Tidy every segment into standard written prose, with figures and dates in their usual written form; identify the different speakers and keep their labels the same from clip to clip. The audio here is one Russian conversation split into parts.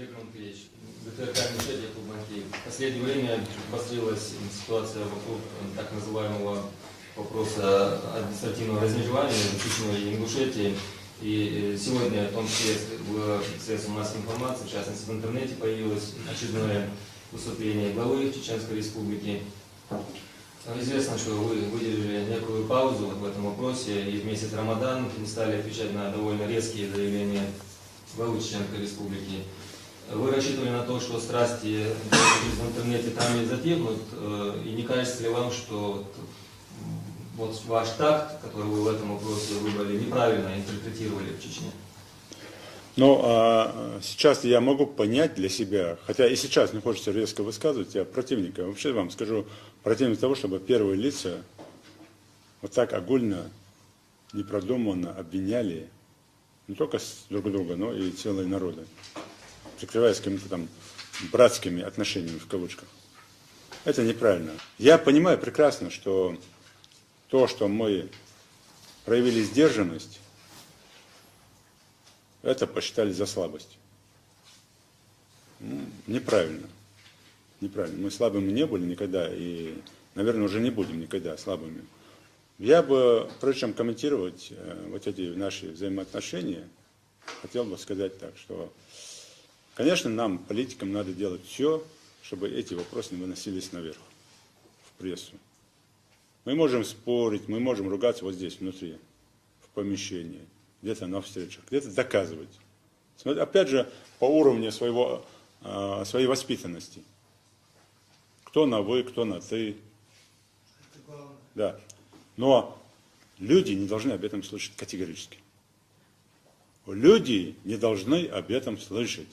Speaker 1: В последнее время обострилась ситуация вокруг так называемого вопроса административного размежевания в Чечне и Ингушетии. И сегодня, в том числе в средствах массовой информации, в частности в интернете, появилось очередное выступление главы Чеченской Республики. Известно, что вы выдержали некую паузу в этом вопросе, и в месяц Рамадан не стали отвечать на довольно резкие заявления главы Чеченской Республики. Вы рассчитывали на то, что страсти в интернете там не затихнут, и не кажется ли вам, что вот ваш такт, который вы в этом вопросе выбрали, неправильно интерпретировали в Чечне?
Speaker 2: Ну, сейчас я могу понять для себя, хотя и сейчас не хочется резко высказывать, я противника, вообще вам скажу, противник того, чтобы первые лица вот так огульно, непродуманно обвиняли не только друг друга, но и целые народы, прикрываясь какими-то там братскими отношениями в кавычках. Это неправильно. Я понимаю прекрасно, что то, что мы проявили сдержанность, это посчитали за слабость. Неправильно. Неправильно. Мы слабыми не были никогда и, наверное, уже не будем никогда слабыми. Я бы, прежде чем комментировать вот эти наши взаимоотношения, хотел бы сказать так, что, конечно, нам, политикам, надо делать все, чтобы эти вопросы не выносились наверх, в прессу. Мы можем спорить, мы можем ругаться вот здесь, внутри, в помещении, где-то на встречах, где-то доказывать. Опять же, по уровню своей воспитанности. Кто на вы, кто на ты. Да. Но люди не должны об этом слышать категорически. Люди не должны об этом слышать.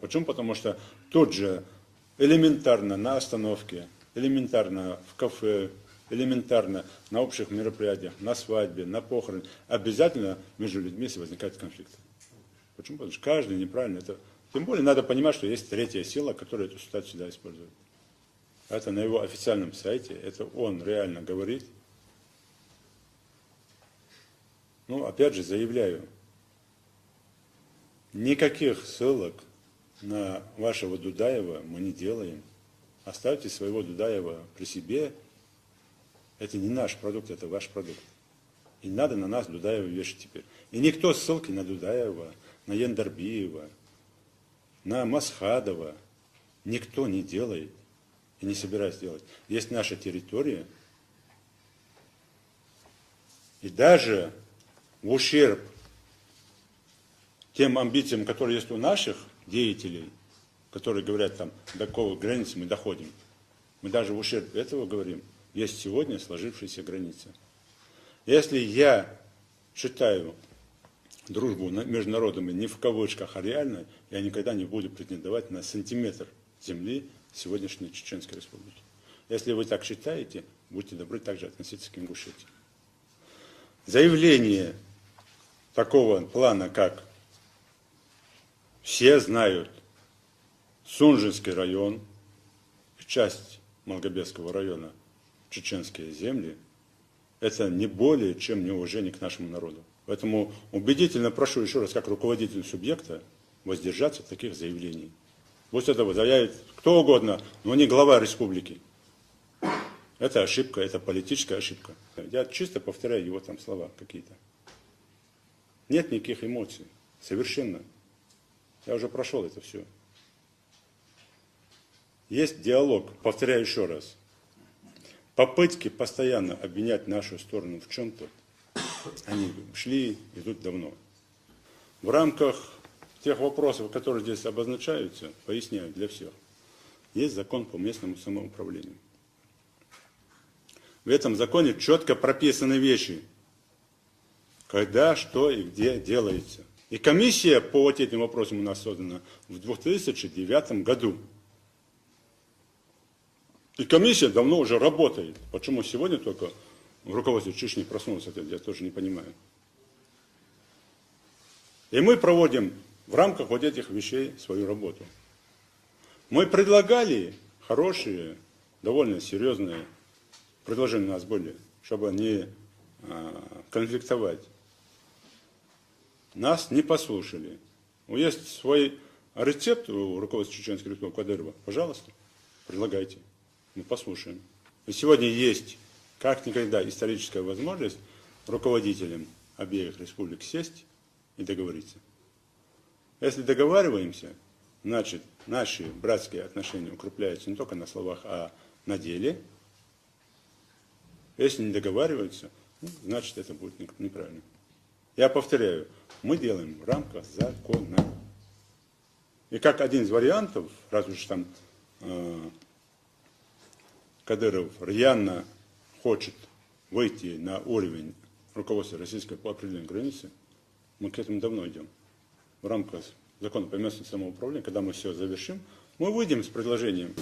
Speaker 2: Почему? Потому что тут же элементарно на остановке, элементарно в кафе, элементарно на общих мероприятиях, на свадьбе, на похороне, обязательно между людьми, если возникают конфликты. Почему? Потому что каждый неправильно это. Тем более надо понимать, что есть третья сила, которая эту ситуацию всегда использует. Это на его официальном сайте, это он реально говорит. Ну, опять же, заявляю, никаких ссылок на вашего Дудаева мы не делаем. Оставьте своего Дудаева при себе. Это не наш продукт, это ваш продукт. И не надо на нас Дудаева вешать теперь. И никто ссылки на Дудаева, на Яндарбиева, на Масхадова никто не делает и не собирается делать. Есть наша территория. И даже в ущерб тем амбициям, которые есть у наших деятелей, которые говорят там, до какой границы мы доходим, мы даже в ущерб этого говорим, есть сегодня сложившаяся граница. Если я считаю дружбу между народами не в кавычках, а реально, я никогда не буду претендовать на сантиметр земли сегодняшней Чеченской Республики. Если вы так считаете, будьте добры также относиться к Ингушетии. Заявление такого плана, как все знают Сунжинский район, часть Малгобекского района, чеченские земли, это не более чем неуважение к нашему народу. Поэтому убедительно прошу еще раз, как руководитель субъекта, воздержаться от таких заявлений. Пусть это заявит кто угодно, но не глава республики. Это ошибка, это политическая ошибка. Я чисто повторяю его там слова какие-то. Нет никаких эмоций. Совершенно. Я уже прошел это все. Есть диалог, повторяю еще раз. Попытки постоянно обвинять нашу сторону в чем-то, они шли, идут давно. В рамках тех вопросов, которые здесь обозначаются, поясняю для всех, есть закон по местному самоуправлению. В этом законе четко прописаны вещи, когда, что и где делается. И комиссия по вот этим вопросам у нас создана в 2009 году. И комиссия давно уже работает. Почему сегодня только в руководстве Чечни проснулся, это я тоже не понимаю. И мы проводим в рамках вот этих вещей свою работу. Мы предлагали хорошие, довольно серьезные предложения у нас были, чтобы не конфликтовать. Нас не послушали. Есть свой рецепт у руководства Чеченской Республики Кадырова, пожалуйста, предлагайте. Мы послушаем. И сегодня есть, как никогда, историческая возможность руководителям обеих республик сесть и договориться. Если договариваемся, значит, наши братские отношения укрепляются не только на словах, а на деле. Если не договариваются, значит, это будет неправильно. Я повторяю, мы делаем в рамках закона. И как один из вариантов, раз уж там Кадыров рьяно хочет выйти на уровень руководства российской по определенной границе, мы к этому давно идем. В рамках закона по местному самоуправлению, когда мы все завершим, мы выйдем с предложением.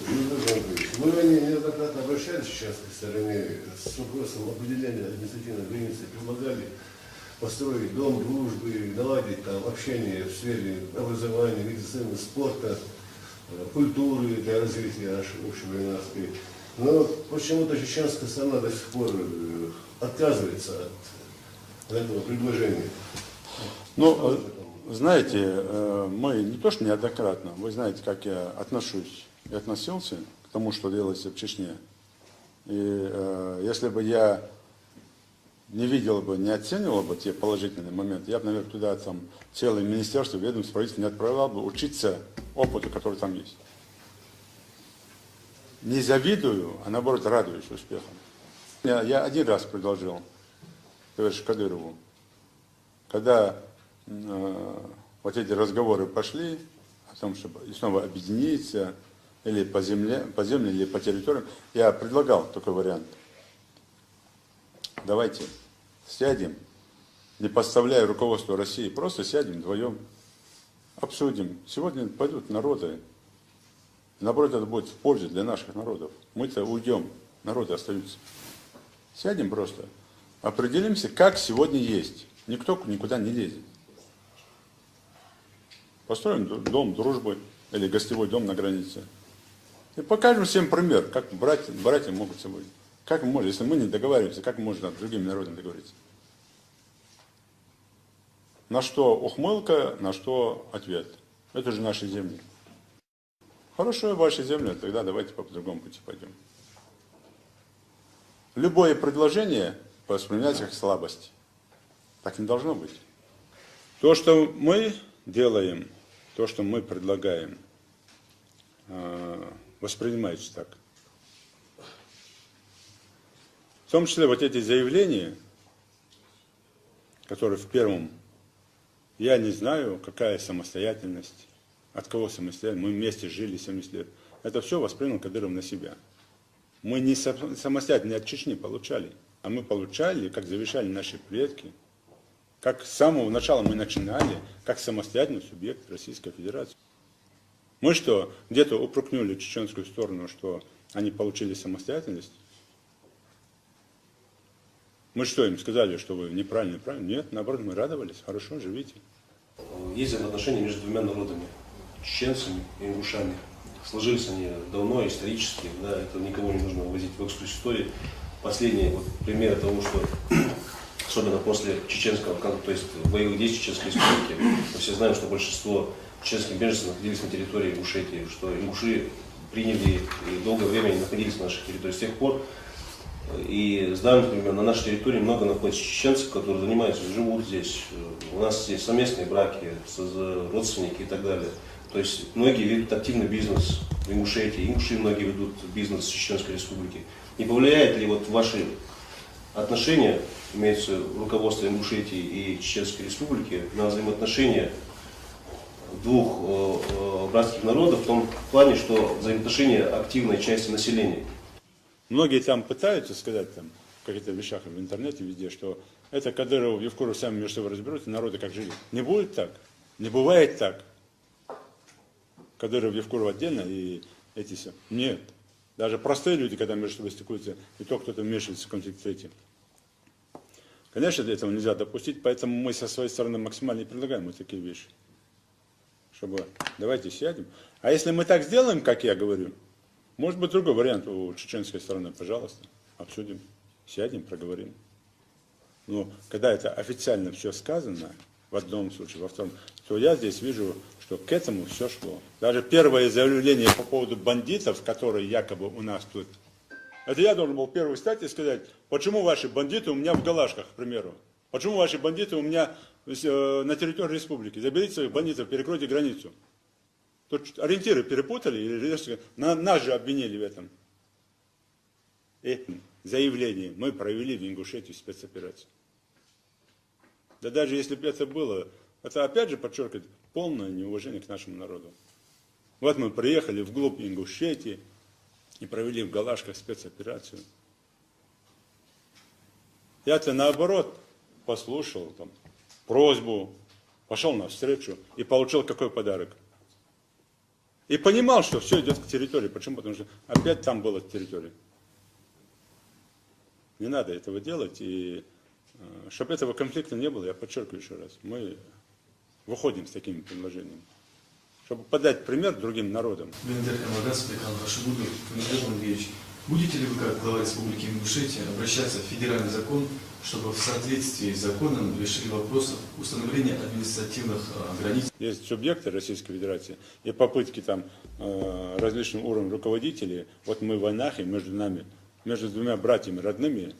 Speaker 3: Мы неоднократно обращались сейчас к стороне с вопросом определения административной границы, предлагали построить дом дружбы, наладить там общение в сфере образования, медицины, спорта, культуры для развития нашей общевойнарской. Но почему-то чеченская сторона до сих пор отказывается от этого предложения.
Speaker 2: Ну, знаете, мы не то что неоднократно, вы знаете, как я отношусь и относился к тому, что делается в Чечне. И если бы я не видел бы, не оценивал бы те положительные моменты, я бы, наверное, туда там целое министерство, ведомство, правительство не отправлял бы учиться опыту, который там есть. Не завидую, а наоборот радуюсь успехам. Я один раз предложил товарищу Кадырову, когда вот эти разговоры пошли о том, чтобы снова объединиться, или по земле, или по территориям, я предлагал такой вариант. Давайте сядем, не подставляя руководство России, просто сядем вдвоем, обсудим. Сегодня пойдут народы, наоборот, это будет в пользу для наших народов. Мы-то уйдем, народы остаются. Сядем просто, определимся, как сегодня есть. Никто никуда не лезет. Построим дом дружбы или гостевой дом на границе. И покажем всем пример, как братья могут с собой. Как мы можем, если мы не договариваемся, как мы можем с другими народами договориться? На что ухмылка, на что ответ. Это же наши земли. Хорошо, ваши земли, тогда давайте по другому пути пойдем. Любое предложение воспринимается как слабость. Так не должно быть. То, что мы делаем, то, что мы предлагаем, воспринимается так. В том числе вот эти заявления, которые в первом, я не знаю, какая самостоятельность, от кого самостоятельность, мы вместе жили 70 лет. Это все воспринял Кадыров на себя. Мы не самостоятельно не от Чечни получали, а мы получали, как завещали наши предки, как с самого начала мы начинали, как самостоятельный субъект Российской Федерации. Мы что, где-то упрекнули чеченскую сторону, что они получили самостоятельность? Мы что, им сказали, что вы неправильно, правильно? Нет, наоборот, мы радовались, хорошо, живите.
Speaker 3: Есть отношения между двумя народами, чеченцами и ингушами. Сложились они давно, исторически, да, это никого не нужно ввозить в экскурс истории. Последний вот пример того, что особенно после чеченского, то есть боевых действий Чеченской Республики, мы все знаем, что большинство чеченских беженцев находились на территории Ингушетии, что ингуши приняли и долгое время не находились на нашей территории. С тех пор и знаем, например, на нашей территории много находится чеченцев, которые занимаются, живут здесь. У нас есть совместные браки, родственники и так далее. То есть многие ведут активный бизнес в Ингушетии, ингуши многие ведут бизнес в Чеченской Республике. Не повлияет ли вот ваши отношения, имеется руководство Ингушетии и Чеченской Республики, на взаимоотношения двух братских народов в том плане, что взаимоотношения активной части населения?
Speaker 2: Многие там пытаются сказать там, в каких-то вещах в интернете, везде, что это Кадыров, Евкуров сами между собой разберутся, народы как жили. Не будет так, не бывает так. Кадыров, Евкуров отдельно и эти все. Нет. Даже простые люди, когда между собой стыкуются, и то кто-то вмешивается в конфликт этим. Конечно, этого нельзя допустить, поэтому мы со своей стороны максимально предлагаем вот такие вещи. Чтобы давайте сядем. А если мы так сделаем, как я говорю, может быть другой вариант у чеченской стороны, пожалуйста, обсудим, сядем, проговорим. Но когда это официально все сказано, в одном случае, во втором, то я здесь вижу, что к этому все шло. Даже первое заявление по поводу бандитов, которые якобы у нас тут, это я должен был первый встать и сказать, почему ваши бандиты у меня в галашках, к примеру. Почему ваши бандиты у меня на территории республики? Заберите своих бандитов, перекройте границу. Тут ориентиры перепутали, или нас же обвинили в этом. Этим заявлением мы провели в Ингушетии спецоперацию. Да даже если бы это было, это опять же подчеркивает полное неуважение к нашему народу. Вот мы приехали вглубь Ингушетии и провели в Галашках спецоперацию. Я-то наоборот послушал там просьбу, пошел навстречу и получил какой подарок. И понимал, что все идет к территории. Почему? Потому что опять там была территория. Не надо этого делать. И чтобы этого конфликта не было, я подчеркиваю еще раз, мы выходим с такими предложениями. Чтобы подать пример другим народам.
Speaker 4: Будете ли вы, как глава Республики Ингушетия, обращаться в федеральный закон, чтобы в соответствии с законом решили вопросов установления административных границ?
Speaker 2: Есть субъекты Российской Федерации и попытки там различным уровням руководителей. Вот мы в Анахе между нами, между двумя братьями родными,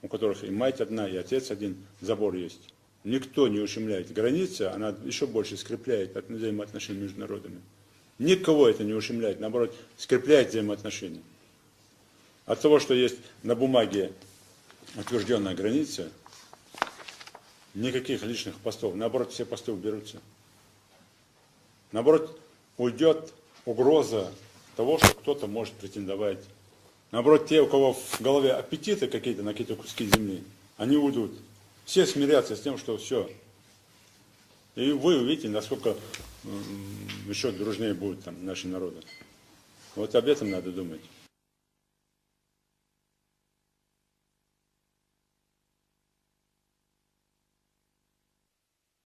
Speaker 2: у которых и мать одна, и отец один, забор есть. Никто не ущемляет границы, она еще больше скрепляет взаимоотношения между народами. Никого это не ущемляет, наоборот, скрепляет взаимоотношения. От того, что есть на бумаге утвержденная граница, никаких лишних постов. Наоборот, все посты уберутся. Наоборот, уйдет угроза того, что кто-то может претендовать. Наоборот, те, у кого в голове аппетиты какие-то на какие-то куски земли, они уйдут. Все смирятся с тем, что все. И вы увидите, насколько еще дружнее будут там наши народы. Вот об этом надо думать.